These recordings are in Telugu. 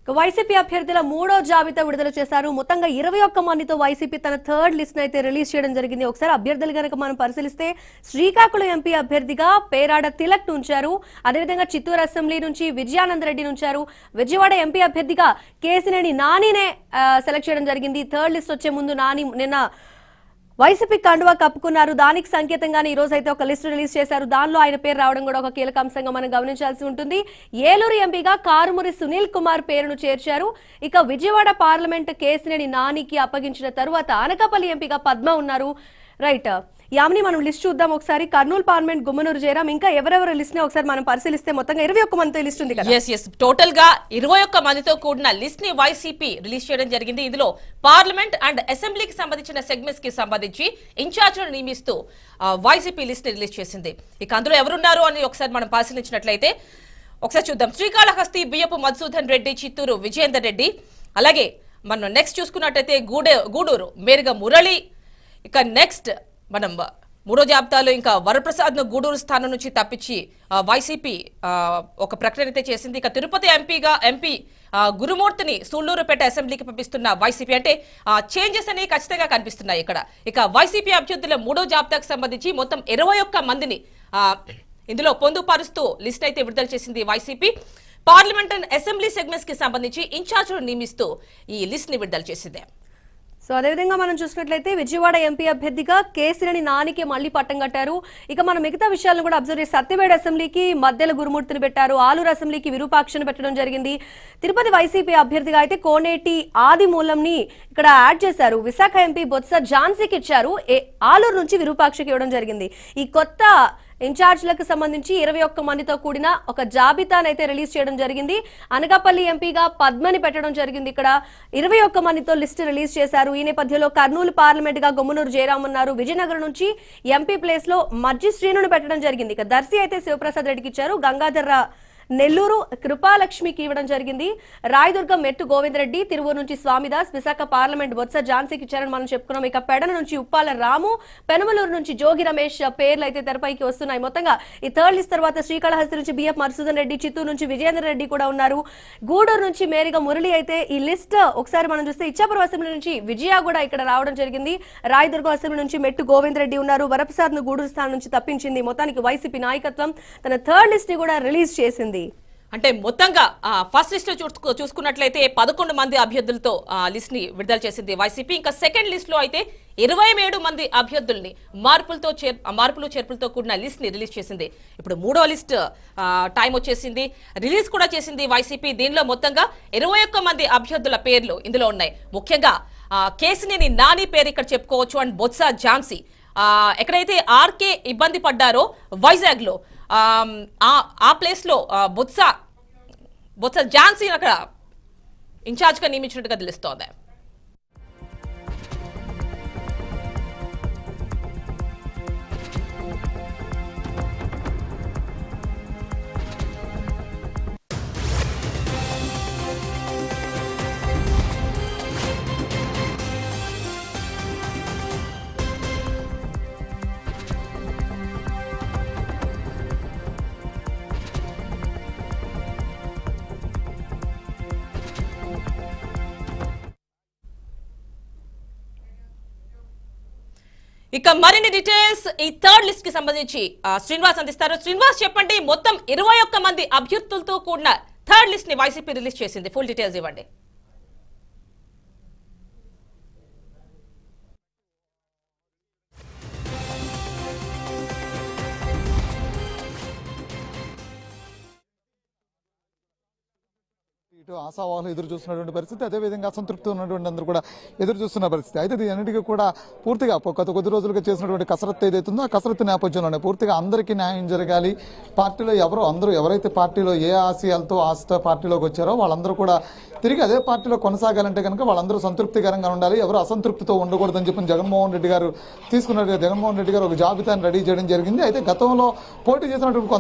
వైసీపీ అభ్యర్థుల మూడో జాబితా విడుదల చేశారు. మొత్తంగా 21 మందితో వైసీపీ తన థర్డ్ లిస్ట్ అయితే రిలీజ్ చేయడం జరిగింది. ఒకసారి అభ్యర్థులు గనక మనం పరిశీలిస్తే శ్రీకాకుళం ఎంపీ అభ్యర్థిగా పేరాడ తిలక్ ఉంచారు. అదేవిధంగా చిత్తూరు అసెంబ్లీ నుంచి విజయానంద రెడ్డిని ఉంచారు. విజయవాడ ఎంపీ అభ్యర్థిగా కేసినేని నానినే సెలెక్ట్ చేయడం జరిగింది. థర్డ్ లిస్ట్ వచ్చే ముందు నాని నిన్న వైసీపీ కండువా కప్పుకున్నారు. దానికి సంకేతంగానే ఈ రోజు అయితే ఒక లిస్టు రిలీజ్ చేశారు. దానిలో ఆయన పేరు రావడం కూడా ఒక కీలక అంశంగా మనం గమనించాల్సి ఉంటుంది. ఏలూరు ఎంపీగా కారుమూరి సునీల్ కుమార్ పేరును చేర్చారు. ఇక విజయవాడ పార్లమెంట్ కేసినేని నానికి అప్పగించిన తరువాత అనకాపల్లి ఎంపీగా పద్మ ఉన్నారు. రైట్ యామిని, మనం లిస్ట్ చూద్దాం ఒకసారి. కర్నూలు పార్లమెంట్ గుమ్మనూరు జయరాం, ఇంకా ఎవరెవరు లిస్ట్ ని ఒకసారి మనం పరిశీలిస్తే మొత్తంగా 21 మందితో లిస్ట్ ఉంది కదా. టోటల్ గా 21 మందితో కూడిన లిస్ట్ ని వైసీపీ రిలీజ్ చేయడం జరిగింది. ఇందులో పార్లమెంట్ అండ్ అసెంబ్లీకి సంబంధించిన సెగ్మెంట్స్ కి సంబంధించి ఇన్ఛార్జ్లను నియమిస్తూ వైసీపీ లిస్ట్ ని రిలీజ్ చేసింది. ఇక అందులో ఎవరున్నారు అని ఒకసారి మనం పరిశీలించినట్లయితే ఒకసారి చూద్దాం. శ్రీకాళహస్తి బియ్యపు మధుసూదన్ రెడ్డి, చిత్తూరు విజయేందర్ రెడ్డి, అలాగే మనం నెక్స్ట్ చూసుకున్నట్లయితే గూడూరు మేరుగ మురళి, ఇక నెక్స్ట్ మనం మూడో జాబితాలో ఇంకా వరప్రసాద్ ను గూడూరు స్థానం నుంచి తప్పించి వైసీపీ ఒక ప్రకటన అయితే చేసింది. ఇక తిరుపతి ఎంపీ గురుమూర్తిని సూళ్లూరుపేట అసెంబ్లీకి పంపిస్తున్న వైసీపీ, అంటే చేంజెస్ అనేవి ఖచ్చితంగా కనిపిస్తున్నాయి ఇక్కడ. ఇక వైసీపీ అభ్యర్థుల మూడో జాబితాకు సంబంధించి మొత్తం 21 మందిని ఇందులో పొందుపరుస్తూ లిస్ట్ అయితే విడుదల చేసింది YCP. Parliament and assembly segments కి సంబంధించి ఇన్ఛార్జ్లను నియమిస్తూ ఈ లిస్ట్ ని విడుదల చేసింది. సో అదేవిధంగా మనం చూసినట్లయితే విజయవాడ ఎంపీ అభ్యర్థిగా కేసినేని నానికి మళ్లీ పట్టం కట్టారు. ఇక మనం మిగతా విషయాలను కూడా అబ్జర్వ్ చేసి సత్యవేడ అసెంబ్లీకి మద్దెల గురుమూర్తిని పెట్టారు. ఆలూరు అసెంబ్లీకి విరూపాక్షను పెట్టడం జరిగింది. తిరుపతి వైసీపీ అభ్యర్థిగా అయితే కోనేటి ఆదిమూలంని ఇక్కడ యాడ్ చేశారు. విశాఖ ఎంపీ బొత్స ఝాన్సీకి ఇచ్చారు. ఆలూరు నుంచి విరూపాక్షకి ఇవ్వడం జరిగింది. ఈ కొత్త ఇన్ఛార్జ్లకు సంబంధించి 21 మందితో కూడిన ఒక జాబితానైతే రిలీజ్ చేయడం జరిగింది. అనకాపల్లి ఎంపీగా పద్మని పెట్టడం జరిగింది. ఇక్కడ 21 మందితో లిస్టు రిలీజ్ చేశారు. ఈ నేపథ్యంలో కర్నూలు పార్లమెంట్ గా గుమ్మనూరు జయరాం ఉన్నారు. విజయనగరం నుంచి ఎంపీ ప్లేస్ లో మజ్జి శ్రీనుని పెట్టడం జరిగింది. ఇక దర్శి అయితే శివప్రసాద్ రెడ్డికి ఇచ్చారు. గంగాధర నెల్లూరు కృపాలక్ష్మికి ఇవ్వడం జరిగింది. రాయదుర్గం మెట్టు గోవిందరెడ్డి, తిరువూరు నుంచి స్వామిదాస్, విశాఖ పార్లమెంట్ బొత్స ఝాన్సీకి ఇచ్చారని మనం చెప్పుకున్నాం. ఇక పెడన నుంచి ఉప్పాల రాము, పెనమలూరు నుంచి జోగి రమేష్ పేర్లు అయితే తెరపైకి వస్తున్నాయి. మొత్తంగా ఈ థర్డ్ లిస్ట్ తర్వాత శ్రీకాళహస్తి నుంచి బిఎఫ్ మధుసూదన్ రెడ్డి, చిత్తూరు నుంచి విజయేంద్ర రెడ్డి కూడా ఉన్నారు. గూడూరు నుంచి మేరిగా మురళి అయితే ఈ లిస్ట్ ఒకసారి మనం చూస్తే ఇచ్చాపురం అసెంబ్లీ నుంచి విజయ కూడా ఇక్కడ రావడం జరిగింది. రాయదుర్గం అసెంబ్లీ నుంచి మెట్టు గోవిందరెడ్డి ఉన్నారు. వరప్రసాద్ ను గూడూరు స్థానం నుంచి తప్పించింది. మొత్తానికి వైసీపీ నాయకత్వం తన థర్డ్ లిస్ట్ ని కూడా రిలీజ్ చేసింది. అంటే మొత్తంగా ఫస్ట్ లిస్ట్ లో చూసుకున్నట్లయితే 11 మంది అభ్యర్థులతో లిస్ట్ ని విడుదల చేసింది వైసీపీ. ఇంకా సెకండ్ లిస్ట్ లో అయితే 27 మంది అభ్యర్థుల్ని మార్పులు చేర్పులతో కూడిన లిస్ట్ ని రిలీజ్ చేసింది. ఇప్పుడు మూడో లిస్ట్ టైం వచ్చేసింది, రిలీజ్ కూడా చేసింది వైసీపీ. దీనిలో మొత్తంగా 21 మంది అభ్యర్థుల పేర్లు ఇందులో ఉన్నాయి. ముఖ్యంగా కేసినేని నాని పేరు ఇక్కడ చెప్పుకోవచ్చు. అండ్ బొత్స ఝాన్సీ, ఎక్కడైతే ఆర్కే ఇబ్బంది పడ్డారో వైజాగ్ లో ఆ ప్లేస్ లో బొత్స ఝాన్సీ అక్కడ ఇన్ఛార్జ్ గా నియమించినట్టుగా తెలుస్తోంది. ఇక మరిన్ని డీటెయిల్స్ ఈ థర్డ్ లిస్ట్ కి సంబంధించి శ్రీనివాస్ అందిస్తారు. శ్రీనివాస్, చెప్పండి, మొత్తం 21 మంది అభ్యర్థులతో కూడిన థర్డ్ లిస్ట్ ని వైసీపీ రిలీజ్ చేసింది. ఫుల్ డీటెయిల్స్ ఇవ్వండి. ఇటు ఆశావాహులు ఎదురు చూస్తున్నటువంటి పరిస్థితి, అదేవిధంగా అసంతృప్తి ఉన్నటువంటి అందరూ కూడా ఎదురు చూస్తున్న పరిస్థితి. అయితే ఇది అన్నిటికీ కూడా పూర్తిగా కొద్ది రోజులుగా చేసినటువంటి కసరత్తు ఏదైతుందో ఆ కసరత్తు నేపథ్యంలోనే పూర్తిగా అందరికీ న్యాయం జరగాలి. పార్టీలో ఎవరైతే పార్టీలో ఏ ఆశతో పార్టీలోకి వచ్చారో వాళ్ళందరూ కూడా తిరిగి అదే పార్టీలో కొనసాగాలంటే కనుక వాళ్ళందరూ సంతృప్తికరంగా ఉండాలి, ఎవరు అసంతృప్తితో ఉండకూడదని చెప్పి జగన్మోహన్ రెడ్డి గారు జగన్మోహన్ రెడ్డి గారు ఒక జాబితాను రెడీ చేయడం జరిగింది. అయితే గతంలో పోటీ చేసినటువంటి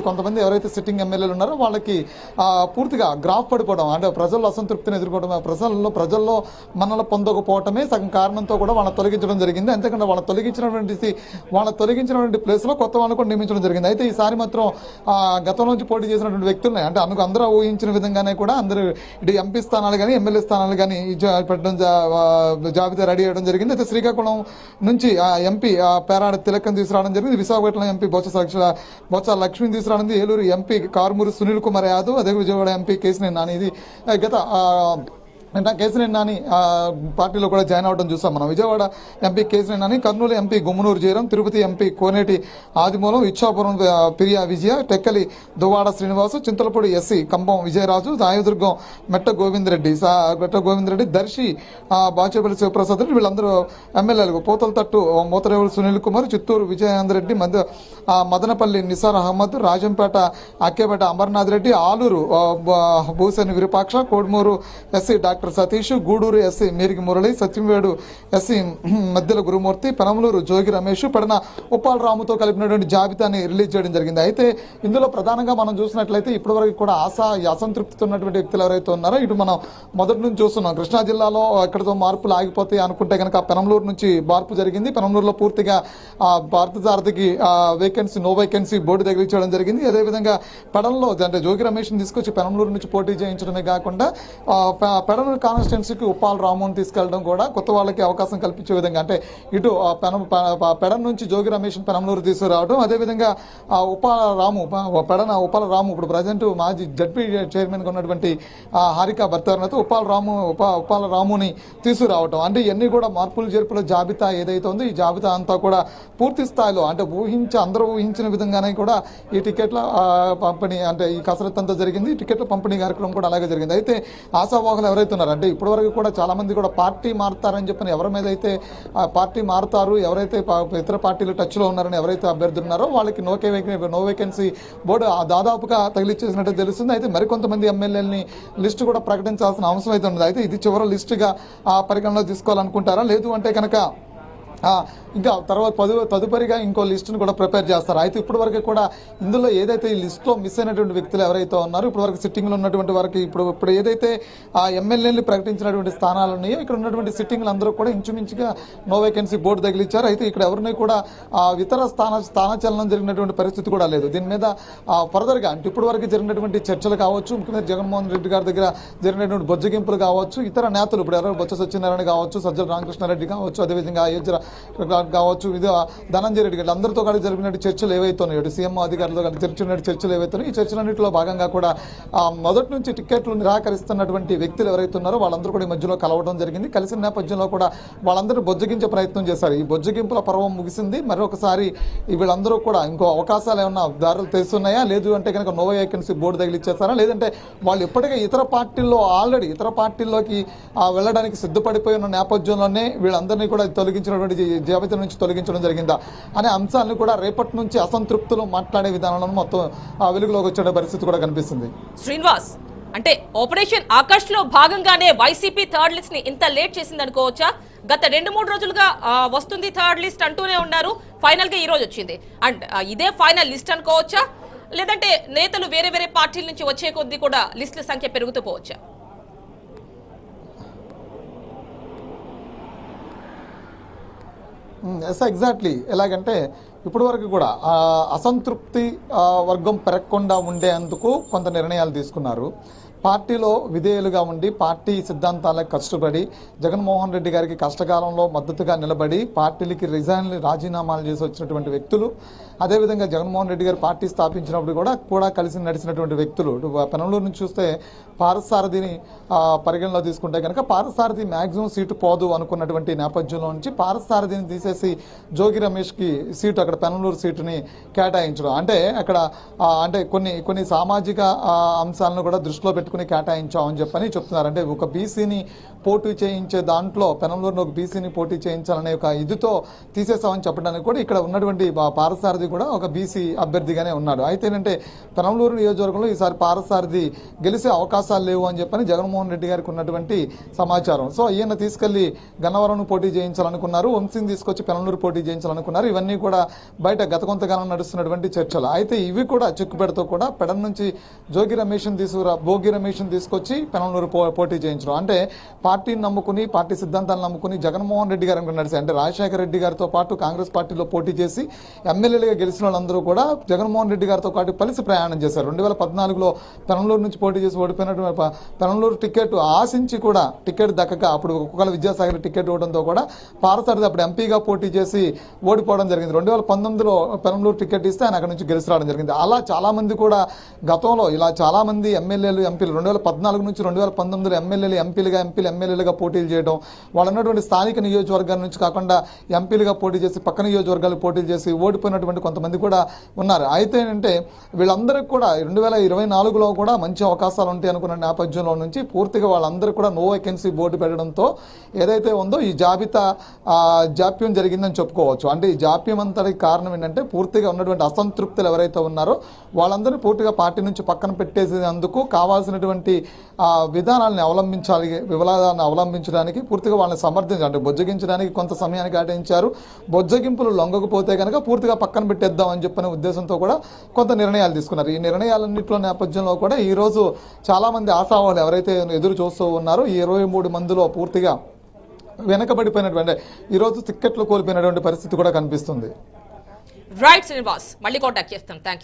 కొంతమంది ఎవరైతే సిట్టింగ్ ఎమ్మెల్యేలు ఉన్నారో వాళ్ళకి పూర్తిగా గ్రాఫ్ భయపడిపోవడం, అంటే ప్రజల్లో అసంతృప్తిని ఎదుర్కోవడం, ప్రజల్లో మనల్ని పొందకపోవటమే సగం కారణంతో కూడా వాళ్ళని తొలగించడం జరిగింది. అంతేకాకుండా వాళ్ళ తొలగించినటువంటి ప్లేస్లో కొత్త వాళ్ళని కూడా నియమించడం జరిగింది. అయితే ఈసారి మాత్రం గతంలో నుంచి పోటీ చేసినటువంటి వ్యక్తులని, అంటే అందరూ ఊహించిన విధంగానే కూడా అందరూ ఇటు ఎంపీ స్థానాలు కానీ ఎమ్మెల్యే స్థానాలు కానీ పెట్టడం జాబితా రెడీ చేయడం జరిగింది. అయితే శ్రీకాకుళం నుంచి ఎంపీ పేరాడ తిలకం తీసుకురావడం జరిగింది. విశాఖపట్నం ఎంపీ బొత్స లక్ష్మిని తీసుకురావడం, ఏలూరు ఎంపీ కారుమూరి సునీల్ కుమార్ యాదవ్, అదే విజయవాడ ఎంపీ కేసినేని నాని ఇది గత కేసినేని నాని పార్టీలో కూడా జాయిన్ అవ్వడం చూసాం మనం. Vijayawada MP Kesineni Nani, Kurnool MP Gummanur Jayaram, Tirupati MP Koneti Adimulam, Ichchapuram Priya Vijaya, Tekkali Duvvada Srinivasu, Chintalapudi SC Kambam Vijayaraju, Rayadurgam Metta Govindareddy, Darsi Bachepalli Sivaprasad Reddy, వీళ్ళందరూ ఎమ్మెల్యేలు. Pothalathattu Motharevulu Sunil Kumar, Chittoor Vijayendrareddy, Madanapalle Nisar Ahmed, Rajampet Akkepeta Amarnath Reddy, Aluru Busine Virupaksha, Kodumur SC doctor Satish, Gudur SC Meriki Murali, Satyavedu SC Maddila Gurumurthy, Penamaluru Jogi Ramesh, పడిన ఉప్పాల రాముతో కలిపినటువంటి జాబితాని రిలీజ్ చేయడం జరిగింది. అయితే ఇందులో ప్రధానంగా మనం చూసినట్లయితే ఇప్పటివరకు కూడా అసంతృప్తితో ఉన్నటువంటి వ్యక్తులు ఎవరైతే ఉన్నారో ఇటు మనం మొదటి నుంచి చూస్తున్నాం. కృష్ణా జిల్లాలో ఎక్కడితో మార్పులు ఆగిపోతాయి అనుకుంటే కనుక పెనమలూరు నుంచి మార్పు జరిగింది. పెనమలూరులో పూర్తిగా పార్థసారథికి నో వేకెన్సీ బోర్డు తగిలించడం జరిగింది. అదేవిధంగా పెడన్లో అంటే జోగి రమేష్ని తీసుకొచ్చి పెనమలూరు నుంచి పోటీ చేయించడమే కాకుండా పెడన కాన్స్టిట్యున్సీకి ఉప్పాల రాముని తీసుకెళ్లడం కూడా కొత్త వాళ్ళకి అవకాశం కల్పించే విధంగా, అంటే ఇటు పెడన్ నుంచి జోగి రమేష్ పెనమలూరు తీసుకురావడం, అదేవిధంగా ఉప్పాల రాము ఇప్పుడు ప్రజెంట్ మాజీ జడ్పీ చైర్మన్గా ఉన్నటువంటి హారిక భర్తతో ఉప్పాల రాముని తీసుకురావడం, అంటే ఇవన్నీ కూడా మార్పులు చేర్పుల జాబితా ఏదైతే ఉందో ఈ జాబితా అంతా కూడా పూర్తి స్థాయిలో అంటే అందరూ ఊహించిన విధంగానే కూడా ఈ టికెట్ల పంపిణీ, అంటే ఈ కసరత్తు అంతా జరిగింది. టికెట్ల పంపిణీ కార్యక్రమం కూడా అలాగే జరిగింది. అయితే ఆశావాహులు ఎవరైతే ఉన్నారో, అంటే ఇప్పటివరకు కూడా చాలా మంది కూడా పార్టీ మారుతారని చెప్పని ఎవరి మీద అయితే పార్టీ మారుతారు, ఎవరైతే ఇతర పార్టీలు టచ్లో ఉన్నారని ఎవరైతే అభ్యర్థులు ఉన్నారో వాళ్ళకి నో వేకెన్సీ బోర్డు దాదాపుగా తగిలిచ్చేసినట్టు తెలుస్తుంది. అయితే మరికొంతమంది ఎమ్మెల్యేలని లిస్టు కూడా ప్రకటించాల్సిన అవసరం అయితే ఉంది. అయితే ఇది చివరి లిస్టుగా పరిగణలో తీసుకోవాలనుకుంటారా, లేదు అంటే కనుక ఇంకా తర్వాత తదుపరిగా ఇంకో లిస్టును కూడా ప్రిపేర్ చేస్తారు. అయితే ఇప్పటివరకు కూడా ఇందులో ఏదైతే ఈ లిస్టులో మిస్ అయినటువంటి వ్యక్తులు ఎవరైతే ఉన్నారో ఇప్పటివరకు సిట్టింగ్లో ఉన్నటువంటి వారికి ఇప్పుడు ఏదైతే ఆ ఎమ్మెల్యేలు ప్రకటించినటువంటి స్థానాలు ఉన్నాయో ఇక్కడ ఉన్నటువంటి సిట్టింగ్లు అందరూ కూడా ఇంచుమించుగా నో వేకెన్సీ బోర్డు తగిలిచ్చారు. అయితే ఇక్కడ ఎవరిని కూడా ఇతర స్థానచలనం జరిగినటువంటి పరిస్థితి కూడా లేదు. దీని మీద ఫర్దర్గా అంటే ఇప్పటివరకు జరిగినటువంటి చర్చలు కావచ్చు, ముఖ్యమంత్రి జగన్మోహన్ రెడ్డి గారి దగ్గర జరిగినటువంటి బొజ్జగింపులు కావచ్చు, ఇతర నేతలు ఇప్పుడు ఎవరో బొత్స సత్యనారాయణ కావచ్చు, సజ్జల రామకృష్ణారెడ్డి కావచ్చు, అదేవిధంగా అయోధ్య కావచ్చు, ఇది ధనంజయ రెడ్డి గారు అందరితో కలిసి జరిపినట్టు చర్చలు ఏవైతే ఉన్నాయో, సీఎం అధికారులతో కలిసి జరిపినట్టు చర్చలు ఏవైతే ఉన్నాయో ఈ చర్చలన్నింటిలో భాగంగా కూడా మొదటి నుంచి టికెట్లు నిరాకరిస్తున్నటువంటి వ్యక్తులు ఎవరైతే ఉన్నారో వాళ్ళందరూ కూడా ఈ మధ్యలో కలవడం జరిగింది. కలిసిన నేపథ్యంలో కూడా వాళ్ళందరూ బొజ్జగించే ప్రయత్నం చేశారు. ఈ బొజ్జగింపుల పర్వం ముగిసింది. మరొకసారి వీళ్ళందరూ కూడా ఇంకో అవకాశాలు ఏమన్నా దారులు తెలుస్తున్నాయా, లేదు అంటే కనుక నో వేకెన్సీ బోర్డు తగిలిచ్చేస్తారా, లేదంటే వాళ్ళు ఇప్పటికే ఇతర పార్టీల్లోకి వెళ్ళడానికి సిద్ధపడిపోయి ఉన్న నేపథ్యంలోనే వీళ్ళందరినీ కూడా తొలగించినటువంటి జాబితా నుంచి తొలగించడం జరిగిందా అనే అంశాలను కూడా రేపటి నుంచి అసంతృప్తులు మాట్లాడే విధానంలో మొత్తం వెలుగులోకి వచ్చే పరిస్థితి కూడా కనిపిస్తుంది. శ్రీనివాస్, అంటే ఆపరేషన్ ఆకాష్ లో భాగంగానే వైసీపీ థర్డ్ లిస్ట్ ని ఇంత లేట్ చేసింది అనుకోవచ్చా? గత 2-3 రోజులుగా వస్తుంది థర్డ్ లిస్ట్ అంటూనే ఉన్నారు, ఫైనల్ గా ఈ రోజు వచ్చింది. అండ్ ఇదే ఫైనల్ లిస్ట్ అనుకోవచ్చా, లేదంటే నేతలు వేరే పార్టీల నుంచి వచ్చే కొద్దీ కూడా లిస్టుల సంఖ్య పెరుగుతూ పోవచ్చా? ఎగ్జాక్ట్లీ. ఎలాగంటే ఇప్పటి వరకు కూడా అసంతృప్తి వర్గం పెరగకుండా ఉండేందుకు కొంత నిర్ణయాలు తీసుకున్నారు. పార్టీలో విధేయులుగా ఉండి పార్టీ సిద్ధాంతాలకు కష్టపడి జగన్మోహన్ రెడ్డి గారికి కష్టకాలంలో మద్దతుగా నిలబడి పార్టీలకి రాజీనామాలు చేసి వచ్చినటువంటి వ్యక్తులు, అదేవిధంగా జగన్మోహన్ రెడ్డి గారు పార్టీ స్థాపించినప్పుడు కూడా కలిసి నడిచినటువంటి వ్యక్తులు. పెనమలూరు నుంచి చూస్తే పార్థసారథిని పరిగణలో తీసుకుంటే కనుక పార్థసారథి మ్యాక్సిమం సీటు పోదు అనుకున్నటువంటి నేపథ్యంలో నుంచి పార్థసారథిని తీసేసి జోగి రమేష్కి సీటు అక్కడ పెనమలూరు సీటుని కేటాయించడం, అంటే అక్కడ అంటే కొన్ని సామాజిక అంశాలను కూడా దృష్టిలో పెట్టుకుని కేటాయించామని చెప్పని చెప్తున్నారు. అంటే ఒక బీసీని పోటీ చేయించే దాంట్లో పెనమలూరులో ఒక బీసీని పోటీ చేయించాలనే ఒక ఇదితో తీసేసామని చెప్పడానికి కూడా ఇక్కడ ఉన్నటువంటి పార్థసారథి కూడా ఒక బీసీ అభ్యర్థిగానే ఉన్నాడు. అయితే ఏంటంటే పెనమలూరు నియోజకవర్గంలో ఈసారి పార్థసారథి గెలిచే అవకాశాలు లేవు అని చెప్పని జగన్మోహన్ రెడ్డి గారికి ఉన్నటువంటి సమాచారం. సో ఈయన తీసుకెళ్లి గన్నవరం పోటీ చేయించాలనుకున్నారు, వంశీని తీసుకొచ్చి పెనమలూరు పోటీ చేయించాలనుకున్నారు. ఇవన్నీ కూడా బయట గత కొంతకాలం నడుస్తున్నటువంటి చర్చలు. అయితే ఇవి కూడా చిక్కుపెడుతూ కూడా పెడన్ నుంచి జోగి రమేష్ని రమేష్ని తీసుకొచ్చి పెనంలూరు పోటీ చేయించడం. అంటే పార్టీని నమ్ముకుని, పార్టీ సిద్ధాంతాలను నమ్ముకుని జగన్మోహన్ రెడ్డి గారు నడిచారు. అంటే రాజశేఖర రెడ్డి గారితో పాటు కాంగ్రెస్ పార్టీలో పోటీ చేసి ఎమ్మెల్యేలుగా గెలిచిన వాళ్ళందరూ కూడా జగన్మోహన్ రెడ్డి గారితో పాటు కలిసి ప్రయాణం చేశారు. 2014లో పెనంలూరు నుంచి పోటీ చేసి ఓడిపోయినటువంటి పెనంలూరు టికెట్ ఆశించి కూడా టికెట్ దక్కక అప్పుడు ఒక్కొక్క విద్యాసాగర్ టికెట్ ఇవ్వడంతో కూడా పారసారథి అప్పుడు ఎంపీగా పోటీ చేసి ఓడిపోవడం జరిగింది. 2019లో పెనంలూరు టికెట్ ఇస్తే ఆయన అక్కడ నుంచి గెలిచి రావడం జరిగింది. అలా చాలా మంది కూడా గతంలో ఇలా చాలా మంది ఎమ్మెల్యేలు, ఎంపీలు 2014 నుంచి 2019లో ఎమ్మెల్యేలుగా పోటీలు చేయడం, వాళ్ళు ఉన్నటువంటి స్థానిక నియోజకవర్గాల నుంచి కాకుండా ఎంపీలుగా పోటీ చేసి పక్క నియోజకవర్గాలు పోటీలు చేసి ఓడిపోయినటువంటి కొంతమంది కూడా ఉన్నారు. అయితే ఏంటంటే వీళ్ళందరికీ కూడా 2024లో కూడా మంచి అవకాశాలు ఉంటాయి అనుకున్న నేపథ్యంలో నుంచి పూర్తిగా వాళ్ళందరూ కూడా నో వేకెన్సీ బోర్డు పెట్టడంతో ఏదైతే ఉందో ఈ జాబితా జాప్యం జరిగిందని చెప్పుకోవచ్చు. అంటే ఈ జాప్యం అంతటికి కారణం ఏంటంటే పూర్తిగా ఉన్నటువంటి అసంతృప్తులు ఎవరైతే ఉన్నారో వాళ్ళందరినీ పూర్తిగా పార్టీ నుంచి పక్కన పెట్టేసేందుకు కావాల్సినటువంటి విధానాలను అవలంబించడానికి పూర్తిగా వాళ్ళని సమర్థించాలి. అంటే బొజ్జగించడానికి కొంత సమయాన్ని కేటాయించారు. బొజ్జగింపులు లొంగకపోతే కనుక పూర్తిగా పక్కన పెట్టేద్దాం అని చెప్పిన ఉద్దేశంతో కూడా కొంత నిర్ణయాలు తీసుకున్నారు. ఈ నిర్ణయాలన్నింటిలో నేపథ్యంలో కూడా ఈ రోజు చాలా మంది ఆశావాళ్ళు ఎవరైతే ఎదురు చూస్తూ ఉన్నారో ఈ 23 మందిలో పూర్తిగా వెనకబడిపోయినటువంటి ఈరోజు టిక్కెట్లు కోల్పోయినటువంటి పరిస్థితి కూడా కనిపిస్తుంది. రైట్ శ్రీనివాస్, మళ్ళీ కాంటాక్ట్ చేస్తాం. Thank you.